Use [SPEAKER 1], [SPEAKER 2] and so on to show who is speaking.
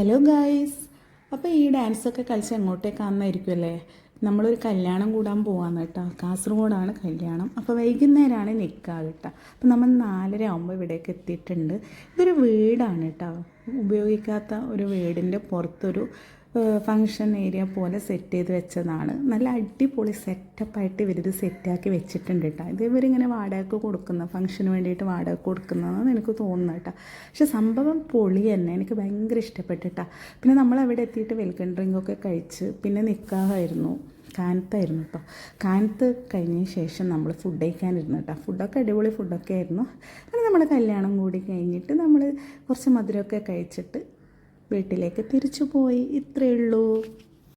[SPEAKER 1] Hello guys. അപ്പോൾ ഈ ഡാൻസൊക്കെ കളിച്ച് എങ്ങോട്ടേക്കാണെന്നായിരിക്കുമല്ലേ? നമ്മളൊരു കല്യാണം കൂടാൻ പോവാന്ന് കേട്ടോ. കാസർഗോഡാണ് കല്യാണം. അപ്പോൾ വൈകുന്നേരമാണ് നിൽക്കുക കേട്ടോ. അപ്പോൾ നമ്മൾ 4:30 ആകുമ്പോൾ ഇവിടേക്ക് എത്തിയിട്ടുണ്ട്. ഇതൊരു വീടാണ് കേട്ടോ. ഉപയോഗിക്കാത്ത ഒരു വീടിൻ്റെ പുറത്തൊരു ഫങ്ഷൻ ഏരിയ പോലെ സെറ്റ് ചെയ്ത് വെച്ചതാണ്. നല്ല അടിപൊളി സെറ്റപ്പായിട്ട് ഇവരിത് സെറ്റാക്കി വെച്ചിട്ടുണ്ട് കേട്ടോ. ഇത് ഇവരിങ്ങനെ വാടകയ്ക്ക് കൊടുക്കുന്ന ഫങ്ഷന് വേണ്ടിയിട്ട് വാടകയ്ക്ക് കൊടുക്കുന്നതെന്ന് എനിക്ക് തോന്നുന്നു കേട്ടോ. പക്ഷെ സംഭവം പൊളി തന്നെ, എനിക്ക് ഭയങ്കര ഇഷ്ടപ്പെട്ടിട്ടാ. പിന്നെ നമ്മൾ അവിടെ എത്തിയിട്ട് വെൽക്കം ഡ്രിങ്കൊക്കെ കഴിച്ച് പിന്നെ നിൽക്കാമായിരുന്നു. കാനത്തായിരുന്നു കേട്ടോ. കാനത്ത് കഴിഞ്ഞതിന് ശേഷം നമ്മൾ ഫുഡ് കഴിക്കാനിരുന്നു കേട്ടോ. ഫുഡൊക്കെ അടിപൊളി ഫുഡൊക്കെ ആയിരുന്നു. അങ്ങനെ നമ്മൾ കല്യാണം കൂടി കഴിഞ്ഞിട്ട് നമ്മൾ കുറച്ച് മധുരമൊക്കെ കഴിച്ചിട്ട് വീട്ടിലേക്ക് തിരിച്ചു പോയി. ഇത്രയേ ഉള്ളൂ.